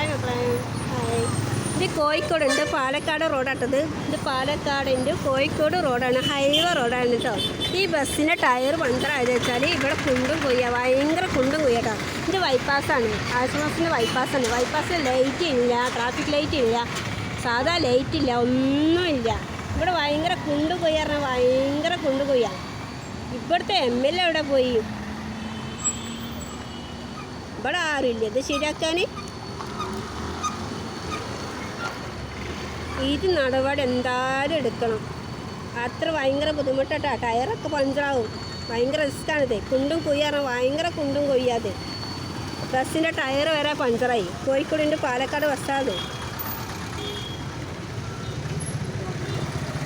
Hi മക്കളെ, hi. ഇത് കോഴിക്കോട് ഉണ്ട്, പാലക്കാട് റോഡാട്ടത്. ഇത് പാലക്കാടിൻ്റെ കോഴിക്കോട് റോഡാണ്, ഹൈവേ റോഡാണ് കേട്ടോ. ഈ ബസ്സിൻ്റെ ടയർ പഞ്ചറായത് വെച്ചാൽ ഇവിടെ കുണ്ടും കൊയ്യ, ഭയങ്കര കുണ്ടും കൊയ്യട്ടോ. ഇത് ബൈപ്പാസാണ്, ആശ്വാസിൻ്റെ ബൈപ്പാസാണ്. ബൈപ്പാസിൽ ലൈറ്റ് ഇല്ല, ട്രാഫിക് ലൈറ്റ് ഇല്ല, സാധാ ലൈറ്റ് ഇല്ല, ഒന്നുമില്ല. ഇവിടെ ഭയങ്കര കുണ്ട് കൊയ്യ പറഞ്ഞാൽ ഭയങ്കര കുണ്ട് കൊയ്യ. ഇവിടുത്തെ MLA എവിടെ പോയി? ഇവിടെ ആരുമില്ല ഇത് ശരിയാക്കാൻ. ഇത് നടപടി എന്തായാലും എടുക്കണം. അത്ര ഭയങ്കര ബുദ്ധിമുട്ടാ. ടയറൊക്കെ പഞ്ചറാവും, ഭയങ്കര റിസ്ക്കാണിത്. കുണ്ടും കൊയ്യാറ്, ഭയങ്കര കുണ്ടും കൊയ്യാതെ. ബസ്സിൻ്റെ ടയർ വരെ പഞ്ചറായി. കോഴിക്കോടിൻ്റെ പാലക്കാട് ബസ്സാണ്.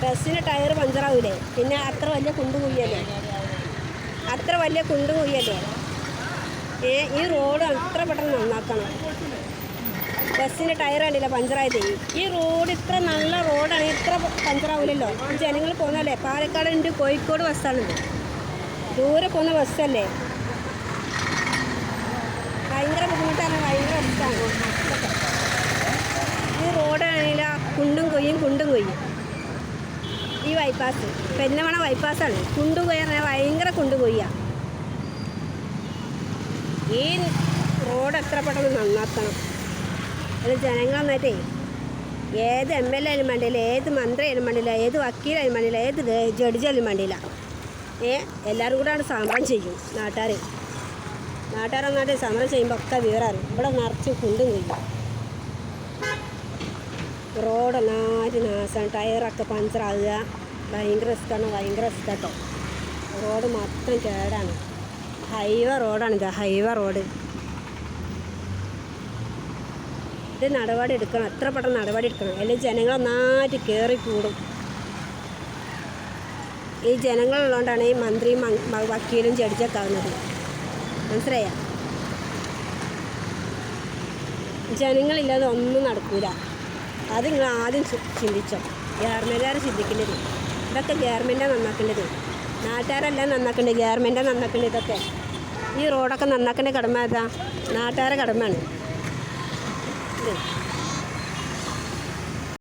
ബസ്സിൻ്റെ ടയർ പഞ്ചറാവൂലേ, പിന്നെ അത്ര വലിയ കുണ്ടും കൊയ്യല്ലേ, അത്ര വലിയ കുണ്ടും കൊയ്യല്ലേ. ഈ റോഡ് അത്ര പെട്ടെന്ന് നന്നാക്കണം. ബസ്സിൻ്റെ ടയർ കണ്ടില്ല പഞ്ചറായത്. ഈ റോഡ് ഇത്ര നല്ല റോഡാണ്, ഇത്ര പഞ്ചറാവില്ലല്ലോ. ജനങ്ങൾ പോകുന്നല്ലേ. പാലക്കാട് ഉണ്ട്, കോഴിക്കോട് ബസ്സാണിത്. ദൂരെ പോകുന്ന ബസ്സല്ലേ, ഭയങ്കര ബുദ്ധിമുട്ടാണ്, ഭയങ്കര റിസ്ക്കാണ്. ഈ റോഡാണെങ്കിൽ കുണ്ടും കൊയ്യും, കുണ്ടും കൊയ്യും. ഈ ബൈപ്പാസ് പെരുന്തമണ ബൈപ്പാസാണ്. കുണ്ടു കൊയ്യാൻ ഭയങ്കര കുണ്ടു കൊയ്യ. ഈ റോഡ് എത്ര പെട്ടെന്ന് നന്നാക്കണം. അത് ജനങ്ങൾ എന്നിട്ടേ ഏത് MLA ആയാലും വേണ്ടിയില്ല, ഏത് മന്ത്രി ആയാലും വേണ്ടിയില്ല, ഏത് വക്കീലായാലും വേണ്ടിയില്ല, ഏത് ജഡ്ജിയായാലും വേണ്ടിയില്ല. എല്ലാവരും കൂടെ അവിടെ സമരം ചെയ്യും. നാട്ടുകാരെന്നാട്ട് സമരം ചെയ്യുമ്പോൾ ഒക്കെ വിവരമാണ്. ഇവിടെ നിറച്ച് കുണ്ടും കൊയ്യും. റോഡ് ഒന്നായിട്ട് നാശമാണ്, ടയറൊക്കെ പഞ്ചറാകുക. ഭയങ്കര റിസ്ക്കാണ്, ഭയങ്കര റിസ്ക് കേട്ടോ. റോഡ് മൊത്തം കേടാണ്. ഹൈവേ റോഡാണിത്, ഹൈവേ റോഡ്. ഇത് നടപടി എടുക്കണം, എത്ര പെട്ടെന്ന് നടപടി എടുക്കണം. അല്ലെങ്കിൽ ജനങ്ങളൊന്നായിട്ട് കയറി കൂടും. ഈ ജനങ്ങളുള്ളതുകൊണ്ടാണ് ഈ മന്ത്രിയും വക്കീലും ജഡ്ജൊക്കെ ആവുന്നത്. മനസ്സിലായ? ജനങ്ങളില്ലാതെ ഒന്നും നടക്കൂല. അത് നിങ്ങൾ ആദ്യം ചിന്തിച്ചോ. ഗവൺമെൻറ്റുകാർ ചിന്തിക്കേണ്ടത് ഇതൊക്കെ ഗവൺമെൻറ്റാണ് നന്നാക്കേണ്ടത്. നാട്ടുകാരെല്ലാം നന്നാക്കേണ്ടത്, ഗവൺമെൻറ്റാണ് നന്നാക്കേണ്ടത്. ഇതൊക്കെ ഈ റോഡൊക്കെ നന്നാക്കേണ്ട കടമ ഏതാ? നാട്ടുകാരുടെ കടമയാണ് ഇത്.